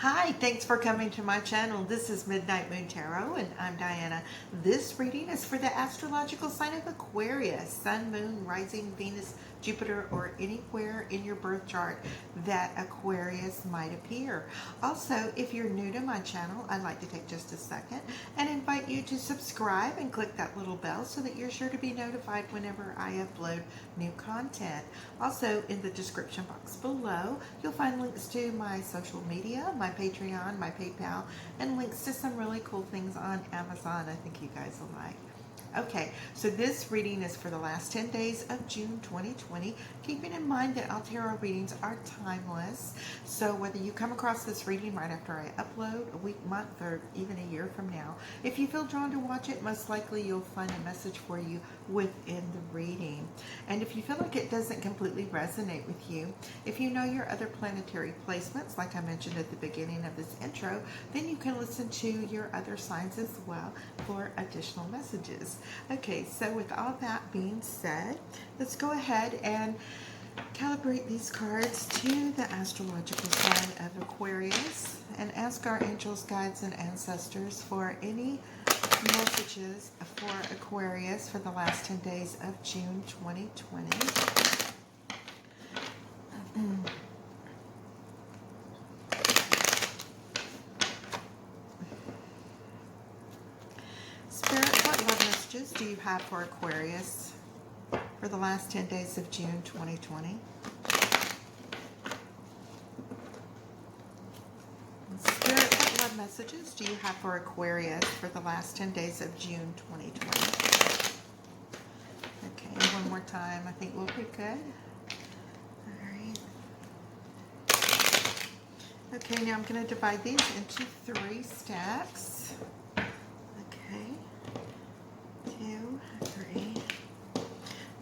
Hi, thanks for coming to my channel. This is Midnight Moon Tarot and I'm Diana. This reading is for the astrological sign of Aquarius, Sun, Moon, Rising, Venus, Jupiter, or anywhere in your birth chart that Aquarius might appear. Also, if you're new to my channel, I'd like to take just a second and invite you to subscribe and click that little bell so that you're sure to be notified whenever I upload new content. Also, in the description box below, you'll find links to my social media, my Patreon, my PayPal, and links to some really cool things on Amazon I think you guys will like. Okay, so this reading is for the last 10 days of June 2020, keeping in mind that all tarot readings are timeless. So whether you come across this reading right after I upload, a week, month, or even a year from now, if you feel drawn to watch it, most likely you'll find a message for you within the reading. And if you feel like it doesn't completely resonate with you, if you know your other planetary placements, like I mentioned at the beginning of this intro, then you can listen to your other signs as well for additional messages. Okay, so with all that being said, let's go ahead and calibrate these cards to the astrological sign of Aquarius and ask our angels, guides, and ancestors for any messages for Aquarius for the last 10 days of June 2020. Spirit, what love messages do you have for Aquarius for the last 10 days of June 2020? Spirit, what love messages do you have for Aquarius for the last 10 days of June 2020? Okay, one more time. I think we'll be good. All right. Okay, now I'm going to divide these into 3 stacks. Okay. 2, 3.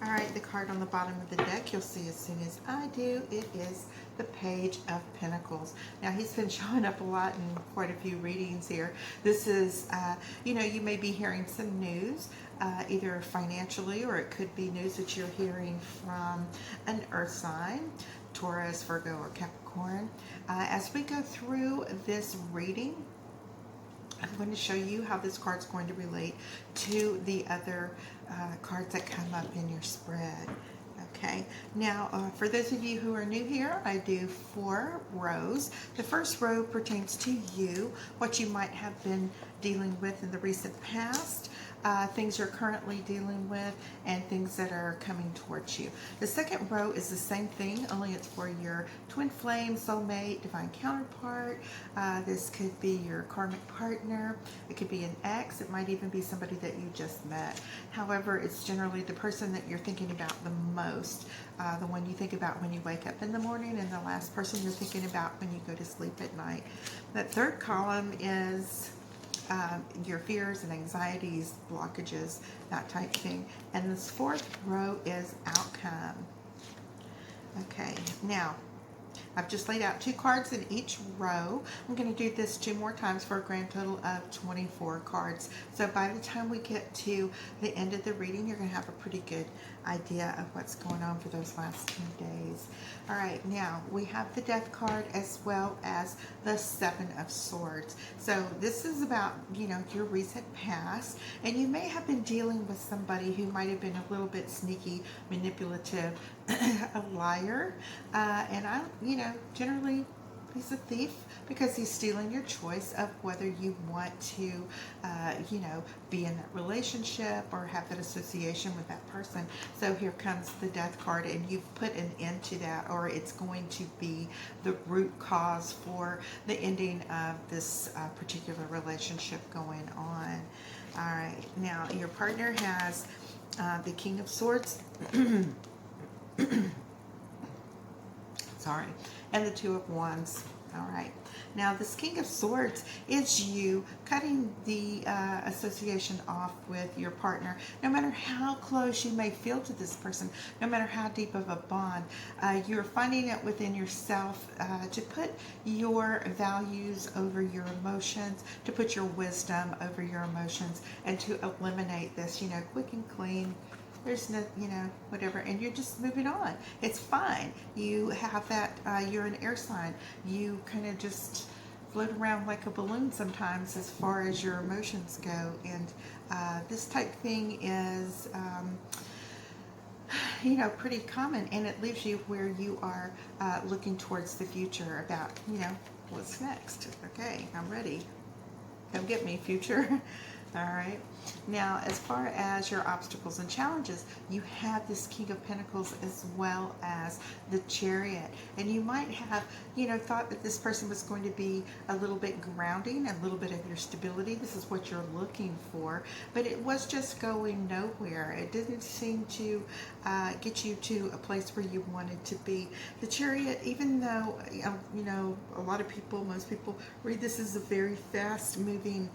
All right, the card on the bottom of the deck, you'll see as soon as I do, it is the Page of Pentacles. Now, he's been showing up a lot in quite a few readings here. This is, you may be hearing some news, either financially, or it could be news that you're hearing from an earth sign, Taurus, Virgo, or Capricorn. As we go through this reading, I'm going to show you how this card's going to relate to the other cards that come up in your spread. Okay, now for those of you who are new here, I do 4 rows. The first row pertains to you, what you might have been dealing with in the recent past, things you're currently dealing with, and things that are coming towards you. The second row is the same thing, only it's for your twin flame, soulmate, divine counterpart. This could be your karmic partner. It could be an ex. It might even be somebody that you just met. However, it's generally the person that you're thinking about the most, the one you think about when you wake up in the morning, and the last person you're thinking about when you go to sleep at night. That third column is your fears and anxieties, blockages, that type thing. And this fourth row is outcome. Okay, now I've just laid out 2 cards in each row. I'm going to do this 2 more times for a grand total of 24 cards. So by the time we get to the end of the reading, you're going to have a pretty good idea of what's going on for those last 10 days. All right, now we have the Death card as well as the 7 of Swords. So this is about, your recent past, and you may have been dealing with somebody who might have been a little bit sneaky, manipulative, a liar, and generally he's a thief because he's stealing your choice of whether you want to, be in that relationship or have that association with that person. So here comes the Death card, and you've put an end to that, or it's going to be the root cause for the ending of this particular relationship going on. All right, now your partner has the King of Swords. Sorry, and the 2 of Wands. All right, now this King of Swords is you cutting the association off with your partner. No matter how close you may feel to this person, no matter how deep of a bond, you're finding it within yourself to put your values over your emotions, to put your wisdom over your emotions, and to eliminate this, quick and clean. There's no, whatever, and you're just moving on. It's fine. You have that, you're an air sign. You kind of just float around like a balloon sometimes as far as your emotions go. And this type thing is, you know, pretty common, and it leaves you where you are looking towards the future about, you know, what's next. Okay, I'm ready. Come get me, future. All right. Now, as far as your obstacles and challenges, you have this King of Pentacles as well as the Chariot. And you might have, you know, thought that this person was going to be a little bit grounding, a little bit of your stability. This is what you're looking for. But it was just going nowhere. It didn't seem to get you to a place where you wanted to be. The Chariot, even though, you know, a lot of people, most people read this as a very fast-moving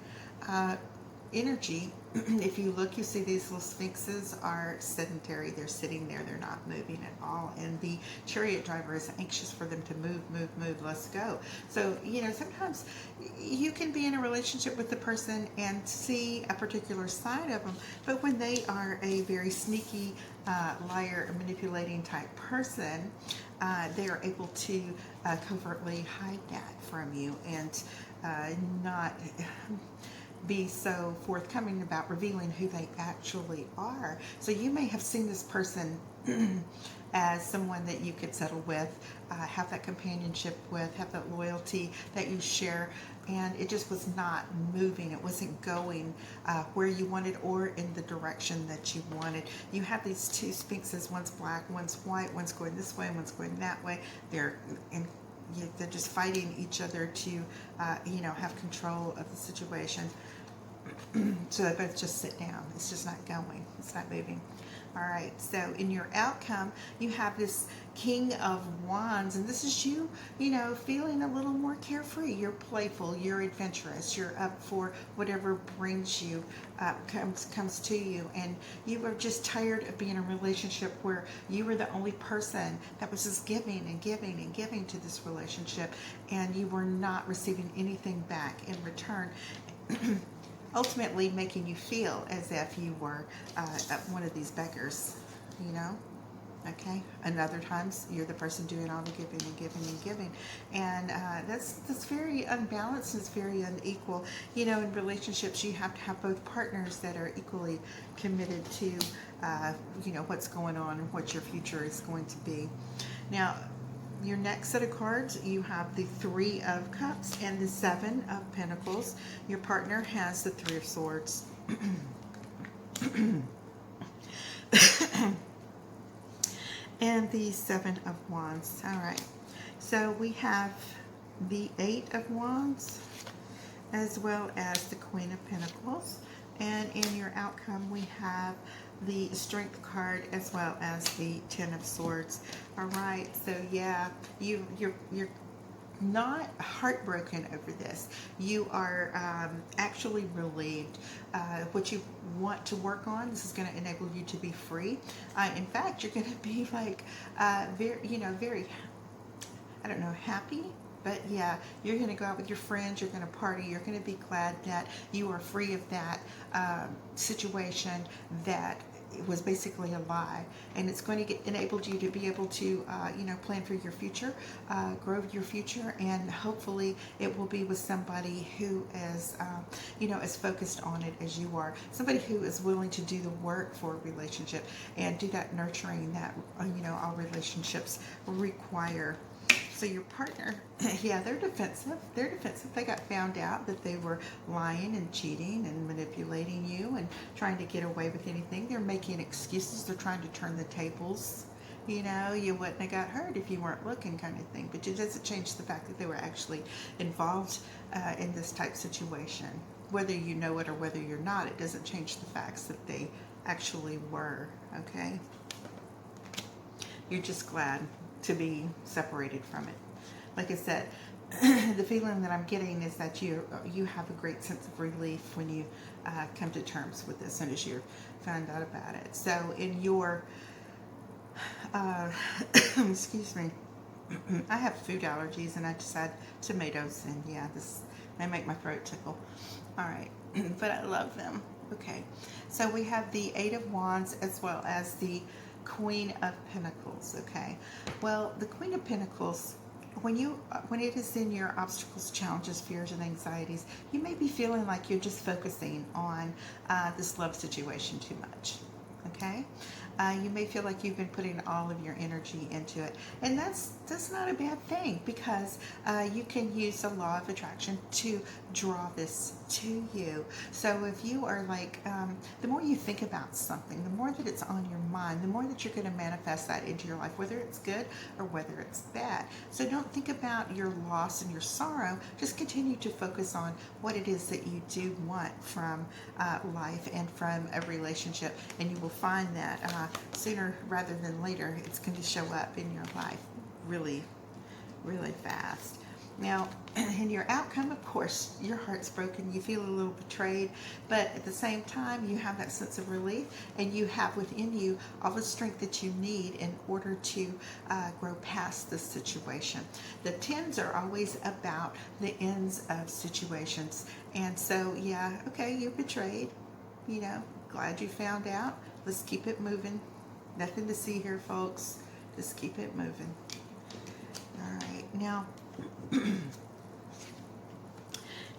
energy. If you look, you see these little sphinxes are sedentary. They're sitting there. They're not moving at all. And the chariot driver is anxious for them to move, move, move. Let's go. So, you know, sometimes you can be in a relationship with the person and see a particular side of them. But when they are a very sneaky liar, manipulating type person, they are able to covertly hide that from you and not be so forthcoming about revealing who they actually are. So you may have seen this person as someone that you could settle with, have that companionship with, have that loyalty that you share, and it just was not moving. It wasn't going where you wanted or in the direction that you wanted. You have these two sphinxes, one's black, one's white, one's going this way, one's going that way. They're just fighting each other to, you know, have control of the situation. So they both just sit down. It's just not going. It's not moving. All right. So in your outcome, you have this King of Wands, and this is you, you know, feeling a little more carefree. You're playful. You're adventurous. You're up for whatever brings you, comes to you, and you are just tired of being in a relationship where you were the only person that was just giving and giving and giving to this relationship, and you were not receiving anything back in return. Ultimately making you feel as if you were one of these beggars, you know? Okay? And other times, you're the person doing all the giving and giving and giving. And that's very unbalanced and it's very unequal. You know, in relationships, you have to have both partners that are equally committed to, you know, what's going on and what your future is going to be. Now, your next set of cards, you have the Three of Cups and the Seven of Pentacles. Your partner has the Three of Swords. And the Seven of Wands. All right. So we have the Eight of Wands as well as the Queen of Pentacles. And in your outcome, we have the Strength card as well as the Ten of Swords. All right, so yeah, you're not heartbroken over this. You are actually relieved. What you want to work on, this is going to enable you to be free. In fact, you're going to be like very, you know, very, I don't know, happy. But yeah, you're going to go out with your friends, you're going to party, you're going to be glad that you are free of that situation that was basically a lie. And it's going to enable you to be able to, you know, plan for your future, grow your future, and hopefully it will be with somebody who is, you know, as focused on it as you are. Somebody who is willing to do the work for a relationship and do that nurturing that, you know, all relationships require. So your partner, yeah, they're defensive. They're defensive. They got found out that they were lying and cheating and manipulating you and trying to get away with anything. They're making excuses. They're trying to turn the tables. You know, you wouldn't have got hurt if you weren't looking, kind of thing. But it doesn't change the fact that they were actually involved in this type situation. Whether you know it or whether you're not, it doesn't change the facts that they actually were, okay? You're just glad to be separated from it. Like I said, the feeling that I'm getting is that you have a great sense of relief when you come to terms with this, as soon as you found out about it. So in your, excuse me, I have food allergies and I just had tomatoes, and yeah, this may make my throat tickle. All right, but I love them. Okay, so we have the Eight of Wands as well as the Queen of Pentacles. Okay, well, the Queen of Pentacles when it is in your obstacles, challenges, fears, and anxieties, you may be feeling like you're just focusing on this love situation too much. Okay, you may feel like you've been putting all of your energy into it, and that's not a bad thing, because you can use the law of attraction to draw this to you. So if you are like, the more you think about something, the more that it's on your mind, the more that you're going to manifest that into your life, whether it's good or whether it's bad. So don't think about your loss and your sorrow. Just continue to focus on what it is that you do want from life and from a relationship, and you will find that sooner rather than later, it's going to show up in your life really, really fast. Now, in your outcome, of course, your heart's broken. You feel a little betrayed, but at the same time, you have that sense of relief, and you have within you all the strength that you need in order to grow past this situation. The 10s are always about the ends of situations. And so, yeah, okay, you're betrayed. You know, glad you found out. Let's keep it moving. Nothing to see here, folks. Just keep it moving. All right, now,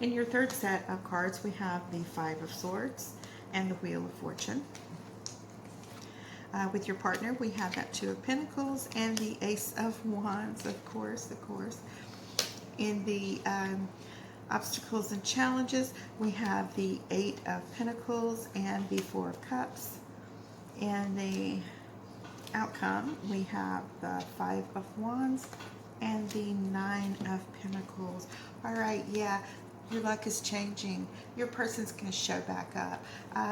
in your third set of cards, we have the Five of Swords and the Wheel of Fortune. With your partner, we have that Two of Pentacles and the Ace of Wands, of course. In the obstacles and challenges, we have the Eight of Pentacles and the Four of Cups. And the outcome, we have the Five of Wands and the Nine of Pentacles. All right, yeah, your luck is changing. Your person's going to show back up.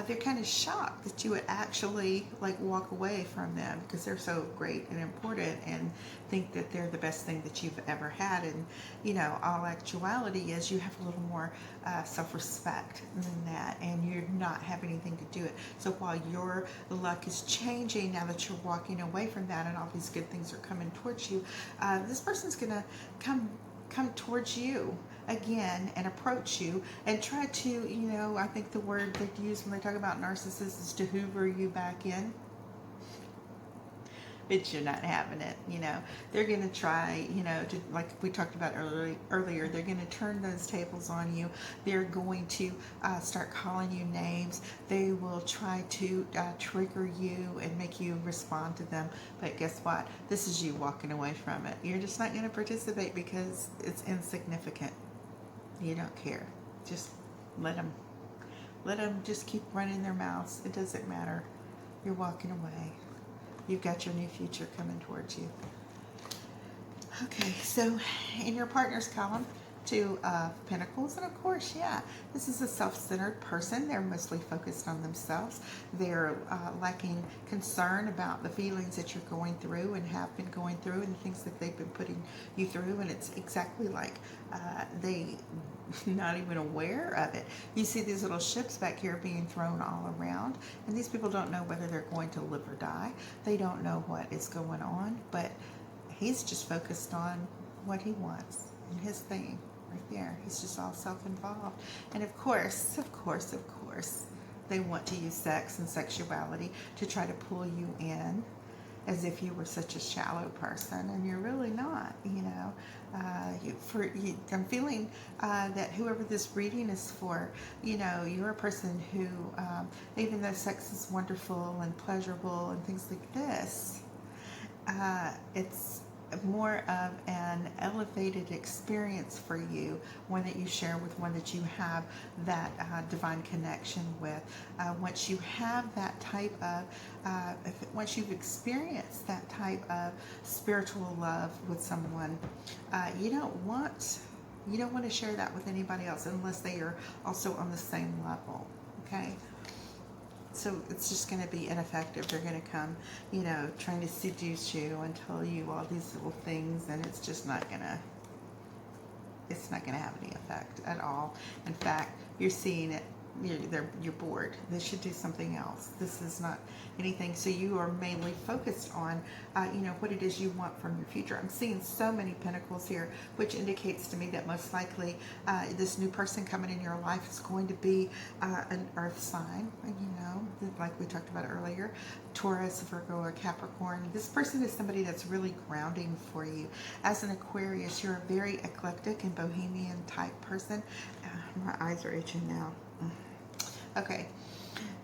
They're kind of shocked that you would actually like walk away from them, because they're so great and important and think that they're the best thing that you've ever had. And you know, all actuality is you have a little more self-respect than that, and you're not having anything to do it. So while your luck is changing now that you're walking away from that and all these good things are coming towards you, this person's going to come towards you again and approach you and try to, you know, I think the word they use when they talk about narcissists is to hoover you back in. But you're not having it, you know. They're going to try, you know, to, like we talked about earlier, they're going to turn those tables on you. They're going to start calling you names. They will try to trigger you and make you respond to them. But guess what? This is you walking away from it. You're just not going to participate because it's insignificant. You don't care. Just let them just keep running their mouths. It doesn't matter. You're walking away. You've got your new future coming towards you. Okay, so in your partner's column, Two of Pentacles, and of course, yeah, this is a self-centered person. They're mostly focused on themselves. They're lacking concern about the feelings that you're going through and have been going through and the things that they've been putting you through, and it's exactly like they not even aware of it. You see these little ships back here being thrown all around, and these people don't know whether they're going to live or die. They don't know what is going on, but he's just focused on what he wants and his thing right there. He's just all self-involved. And of course, they want to use sex and sexuality to try to pull you in as if you were such a shallow person, and you're really not, you know. I'm feeling that whoever this reading is for, you know, you're a person who, even though sex is wonderful and pleasurable and things like this, it's more of an elevated experience for you, one that you share with one that you have that divine connection with. Once you have that type of, once you've experienced that type of spiritual love with someone, you don't want to share that with anybody else unless they are also on the same level. Okay. So it's just going to be ineffective. They're going to come, you know, trying to seduce you and tell you all these little things, and it's just not going to, it's not going to have any effect at all. In fact, you're seeing it you're bored. They should do something else. This is not anything. So you are mainly focused on, what it is you want from your future. I'm seeing so many pentacles here, which indicates to me that most likely this new person coming in your life is going to be an earth sign, like we talked about earlier, Taurus, Virgo, or Capricorn. This person is somebody that's really grounding for you. As an Aquarius, you're a very eclectic and bohemian type person. My eyes are itching now. Okay.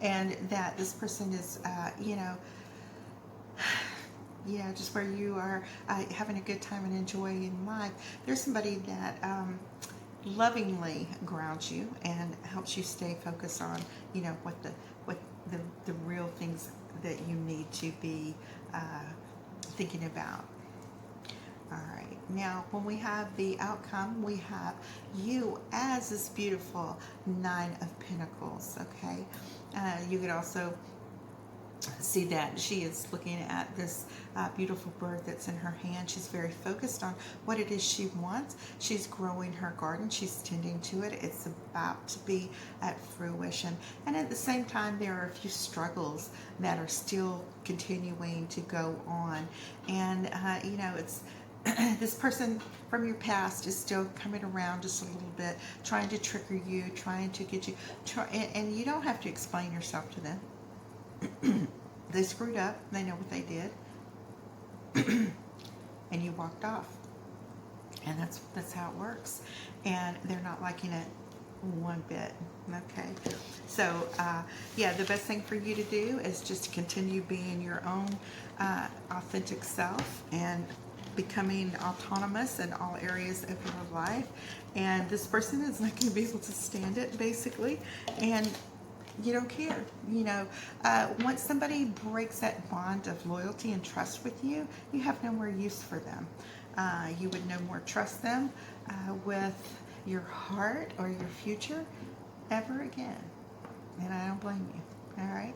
And that this person is, just where you are having a good time and enjoying life. There's somebody that lovingly grounds you and helps you stay focused on, what the real things that you need to be thinking about. All right, now when we have the outcome, we have you as this beautiful Nine of Pentacles, okay? You could also see that she is looking at this beautiful bird that's in her hand. She's very focused on what it is she wants. She's growing her garden. She's tending to it. It's about to be at fruition. And at the same time, there are a few struggles that are still continuing to go on. And, it's this person from your past is still coming around just a little bit, trying to trigger you, trying to get you, and you don't have to explain yourself to them. They screwed up. They know what they did. And you walked off. And that's how it works. And they're not liking it one bit. Okay. So, the best thing for you to do is just to continue being your own authentic self and becoming autonomous in all areas of your life. And this person is not going to be able to stand it, basically. And you don't care. Once somebody breaks that bond of loyalty and trust with you, you have no more use for them. You would no more trust them with your heart or your future ever again. And I don't blame you. All right.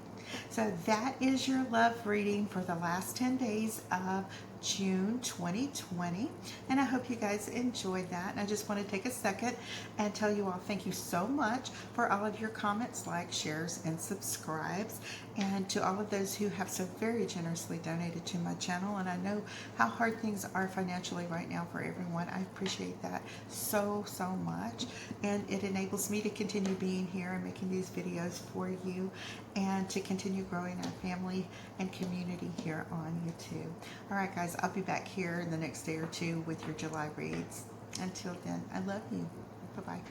So that is your love reading for the last 10 days of June 2020. And I hope you guys enjoyed that. And I just want to take a second and tell you all thank you so much for all of your comments, likes, shares, and subscribes. And to all of those who have so very generously donated to my channel. And I know how hard things are financially right now for everyone. I appreciate that so much. And it enables me to continue being here and making these videos for you and to continue growing our family and community here on YouTube. All right, guys, I'll be back here in the next day or two with your July reads. Until then, I love you. Bye-bye.